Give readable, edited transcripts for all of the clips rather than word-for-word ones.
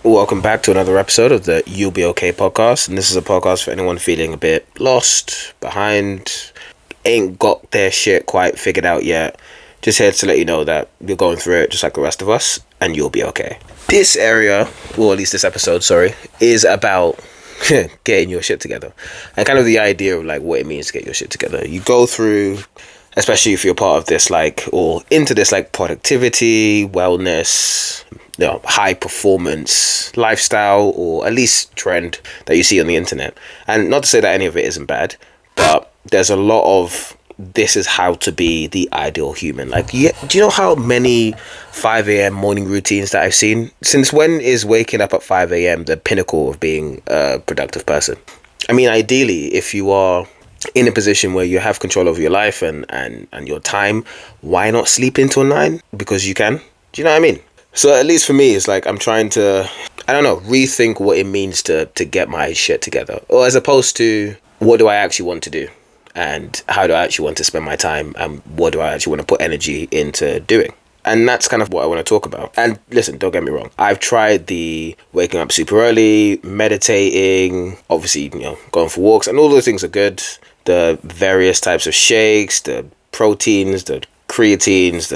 Welcome back to another episode of the You'll Be Okay podcast. And this is a podcast for anyone feeling a bit lost, behind, ain't got their shit quite figured out yet. Just here to let you know that you're going through it just like the rest of us, and you'll be okay. This area, or at least this episode, is about getting your shit together. And kind of the idea of like what it means to get your shit together. You go through, especially if you're part of this or into this productivity, wellness, high performance lifestyle, or at least trend that you see on the internet. And not to say that any of it isn't bad, but there's a lot of this is how to be the ideal human. Do you know how many 5 a.m. morning routines that I've seen? Since when is waking up at 5 a.m. the pinnacle of being a productive person? I mean, ideally, if you are in a position where you have control over your life and your time, why not sleep until 9? Because you can. Do you know what I mean? So at least for me, it's like I'm trying to, rethink what it means to get my shit together. Or as opposed to, what do I actually want to do? And how do I actually want to spend my time? And what do I actually want to put energy into doing? And that's kind of what I want to talk about. And listen, don't get me wrong. I've tried the waking up super early, meditating, obviously, going for walks, and all those things are good. The various types of shakes, the proteins, the creatines,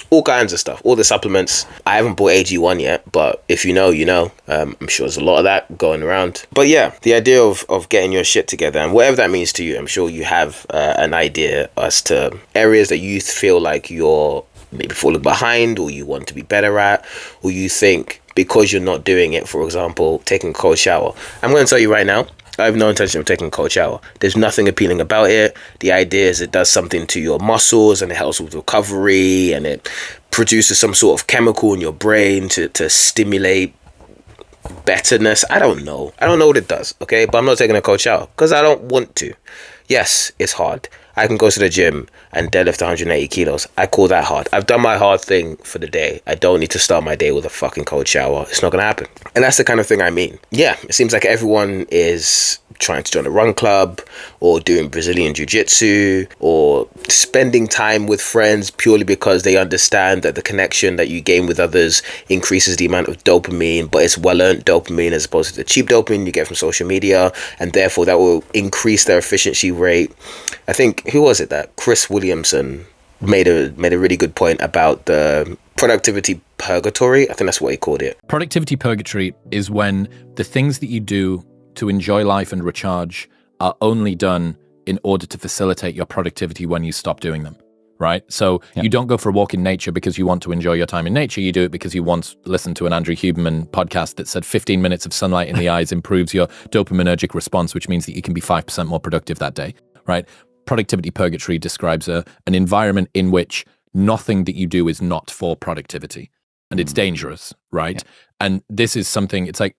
all kinds of stuff, all the supplements. I haven't bought AG1 yet, but if you know, you know. I'm sure there's a lot of that going around. But yeah, the idea of getting your shit together and whatever that means to you, I'm sure you have an idea as to areas that you feel like you're maybe falling behind, or you want to be better at, or you think because you're not doing it, for example, taking a cold shower. I'm going to tell you right now, I have no intention of taking a cold shower. There's nothing appealing about it. The idea is it does something to your muscles and it helps with recovery, and it produces some sort of chemical in your brain to stimulate betterness. I don't know what it does, okay? But I'm not taking a cold shower because I don't want to. Yes, it's hard. I can go to the gym and deadlift 180 kilos. I call that hard. I've done my hard thing for the day. I don't need to start my day with a fucking cold shower. It's not going to happen. And that's the kind of thing I mean. Yeah, it seems like everyone is trying to join a run club, or doing Brazilian jiu-jitsu, or spending time with friends purely because they understand that the connection that you gain with others increases the amount of dopamine, but it's well-earned dopamine as opposed to the cheap dopamine you get from social media, and therefore that will increase their efficiency rate. I think, who was it that Chris Williamson made a really good point about the productivity purgatory? I think that's what he called it. Productivity purgatory is when the things that you do to enjoy life and recharge are only done in order to facilitate your productivity when you stop doing them, right? So You don't go for a walk in nature because you want to enjoy your time in nature. You do it because you once listened to an Andrew Huberman podcast that said 15 minutes of sunlight in the eyes improves your dopaminergic response, which means that you can be 5% more productive that day, right? Productivity purgatory describes an environment in which nothing that you do is not for productivity. And it's dangerous, right? Yeah. And this is something, it's like,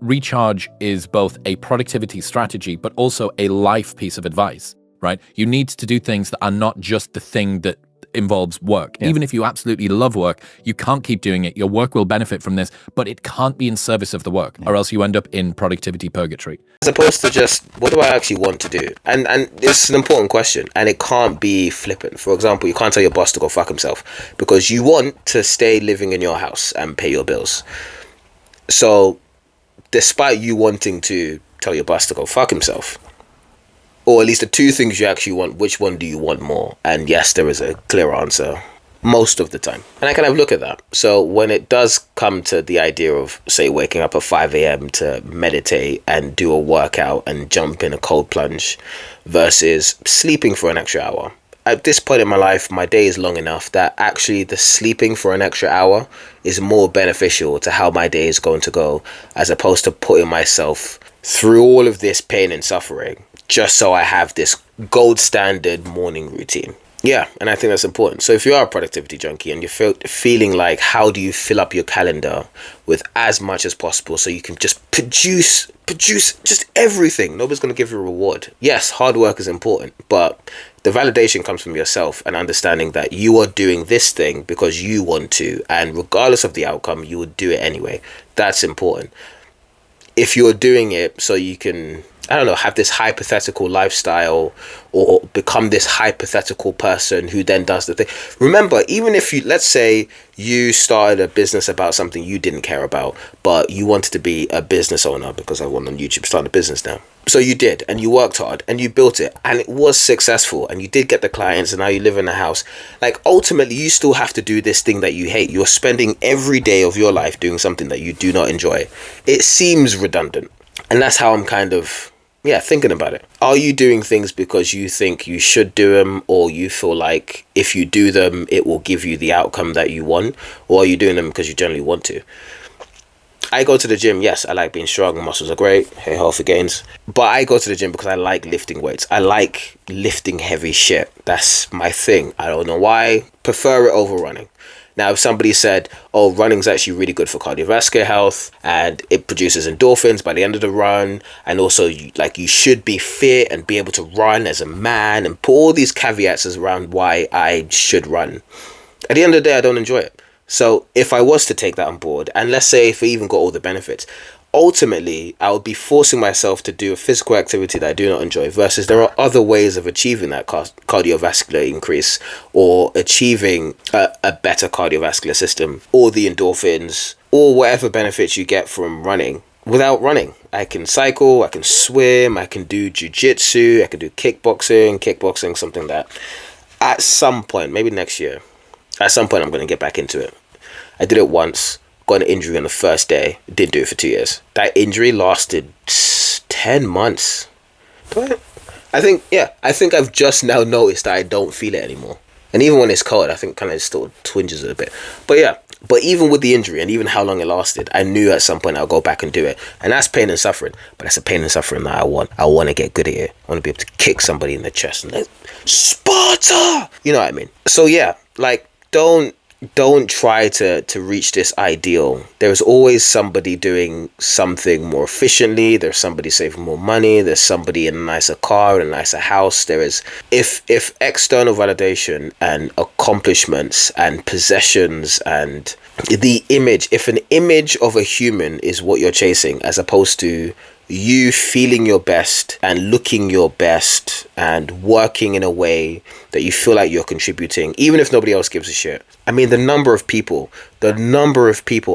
recharge is both a productivity strategy, but also a life piece of advice, right? You need to do things that are not just the thing that involves work. Yeah. Even if you absolutely love work, you can't keep doing it. Your work will benefit from this, but it can't be in service of the work, or else you end up in productivity purgatory. As opposed to just, what do I actually want to do? And it's an important question, and it can't be flippant. For example, you can't tell your boss to go fuck himself because you want to stay living in your house and pay your bills. So despite you wanting to tell your boss to go fuck himself, or at least the two things you actually want, which one do you want more? And yes, there is a clear answer most of the time. And I kind of look at that. So when it does come to the idea of, say, waking up at 5 a.m. to meditate and do a workout and jump in a cold plunge versus sleeping for an extra hour, at this point in my life, my day is long enough that actually the sleeping for an extra hour is more beneficial to how my day is going to go, as opposed to putting myself through all of this pain and suffering just so I have this gold standard morning routine. Yeah, and I think that's important. So if you are a productivity junkie and you're feeling like, how do you fill up your calendar with as much as possible so you can just produce just everything? Nobody's going to give you a reward. Yes, hard work is important, but the validation comes from yourself and understanding that you are doing this thing because you want to, and regardless of the outcome, you would do it anyway. That's important. If you're doing it so you can I don't know, have this hypothetical lifestyle or become this hypothetical person who then does the thing. Remember, even if you, let's say you started a business about something you didn't care about, but you wanted to be a business owner, because I want on YouTube start a business now. So you did, and you worked hard, and you built it, and it was successful, and you did get the clients, and now you live in a house. Like, ultimately, you still have to do this thing that you hate. You're spending every day of your life doing something that you do not enjoy. It seems redundant. And that's how I'm kind of, thinking about it. Are you doing things because you think you should do them, or you feel like if you do them, it will give you the outcome that you want? Or are you doing them because you generally want to? I go to the gym. Yes, I like being strong. Muscles are great. Hey, healthy gains. But I go to the gym because I like lifting weights. I like lifting heavy shit. That's my thing. I don't know why. Prefer it over running. Now, if somebody said, oh, running's actually really good for cardiovascular health and it produces endorphins by the end of the run, and also you should be fit and be able to run as a man, and put all these caveats around why I should run, at the end of the day, I don't enjoy it. So if I was to take that on board, and let's say if I even got all the benefits, ultimately I would be forcing myself to do a physical activity that I do not enjoy, versus there are other ways of achieving that cardiovascular increase, or achieving a better cardiovascular system, or the endorphins, or whatever benefits you get from running without running. I can cycle, I can swim, I can do jiu-jitsu, I can do kickboxing, something that at some point, maybe next year, at some point I'm going to get back into it. I did it once, got an injury on the first day, didn't do it for 2 years. That injury lasted 10 months. But I think I've just now noticed that I don't feel it anymore. And even when it's cold, I think kind of still twinges a bit. But even with the injury and even how long it lasted, I knew at some point I'll go back and do it. And that's pain and suffering. But that's a pain and suffering that I want. I want to get good at it. I want to be able to kick somebody in the chest and like, Sparta! You know what I mean? So don't try to reach this ideal. There's always somebody doing something more efficiently. There's somebody saving more money. There's somebody in a nicer car, in a nicer house. There is, if external validation and accomplishments and possessions and the image, if an image of a human is what you're chasing, as opposed to you feeling your best and looking your best and working in a way that you feel like you're contributing, even if nobody else gives a shit. I mean, the number of people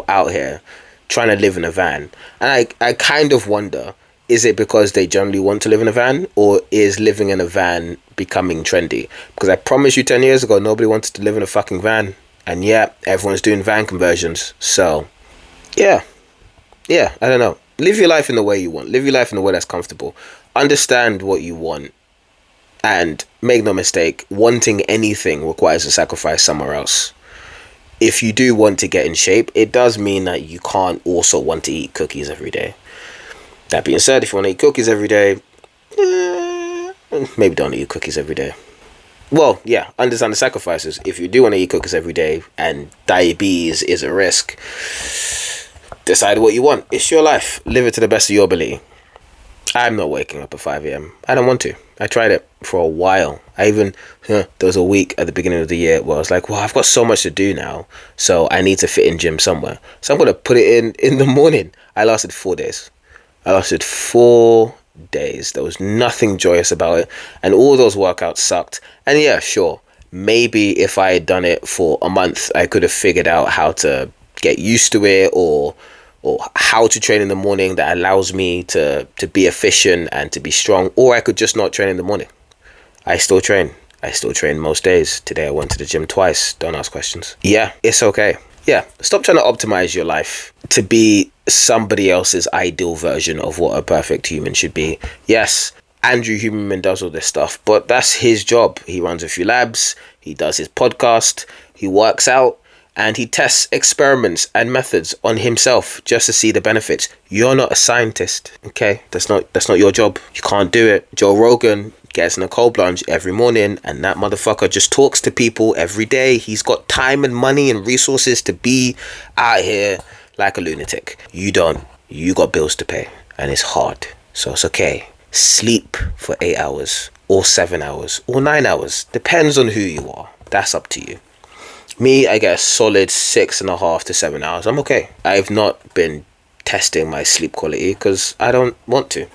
out here trying to live in a van. And I kind of wonder, is it because they generally want to live in a van, or is living in a van becoming trendy? Because I promise you 10 years ago, nobody wanted to live in a fucking van. And everyone's doing van conversions. So, I don't know. Live your life in the way you want. Live your life in the way that's comfortable. Understand what you want. And make no mistake, wanting anything requires a sacrifice somewhere else. If you do want to get in shape, it does mean that you can't also want to eat cookies every day. That being said, if you want to eat cookies every day, maybe don't eat cookies every day. Well, understand the sacrifices. If you do want to eat cookies every day and diabetes is a risk, decide what you want. It's your life. Live it to the best of your ability. I'm not waking up at 5 a.m. I don't want to. I tried it for a while. There was a week at the beginning of the year where I was like, well, I've got so much to do now, so I need to fit in gym somewhere. So I'm going to put it in the morning. I lasted 4 days. There was nothing joyous about it. And all those workouts sucked. And sure, maybe if I had done it for a month, I could have figured out how to get used to it, or how to train in the morning that allows me to be efficient and to be strong. Or I could just not train in the morning. I still train most days. Today I went to the gym twice. Don't ask questions. It's okay. Stop trying to optimize your life to be somebody else's ideal version of what a perfect human should be. Yes, Andrew Huberman does all this stuff, but that's his job. He runs a few labs, he does his podcast, he works out, and he tests experiments and methods on himself just to see the benefits. You're not a scientist, okay? That's not your job. You can't do it. Joe Rogan gets in a cold plunge every morning, and that motherfucker just talks to people every day. He's got time and money and resources to be out here like a lunatic. You don't. You got bills to pay, and it's hard. So it's okay. Sleep for 8 hours, or 7 hours, or 9 hours. Depends on who you are. That's up to you. Me, I get a solid 6.5 to 7 hours. I'm okay. I've not been testing my sleep quality because I don't want to.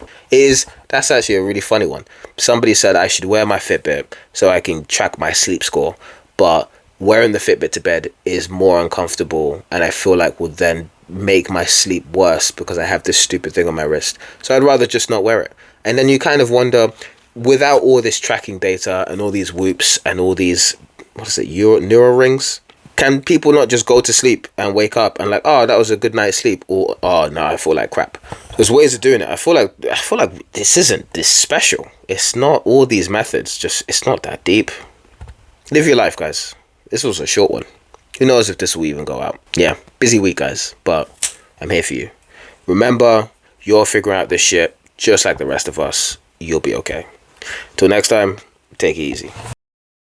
That's actually a really funny one. Somebody said I should wear my Fitbit so I can track my sleep score, but wearing the Fitbit to bed is more uncomfortable, and I feel like will then make my sleep worse because I have this stupid thing on my wrist. So I'd rather just not wear it. And then you kind of wonder, without all this tracking data and all these whoops and all these, what is it, neural rings, can people not just go to sleep and wake up and like, oh, that was a good night's sleep, or oh no, I feel like crap? There's ways of doing it. I feel like this isn't this special. It's not all these methods. Just it's not that deep. Live your life, guys. This was a short one. Who knows if this will even go out? Yeah, busy week, guys. But I'm here for you. Remember, you're figuring out this shit just like the rest of us. You'll be okay. Till next time, take it easy.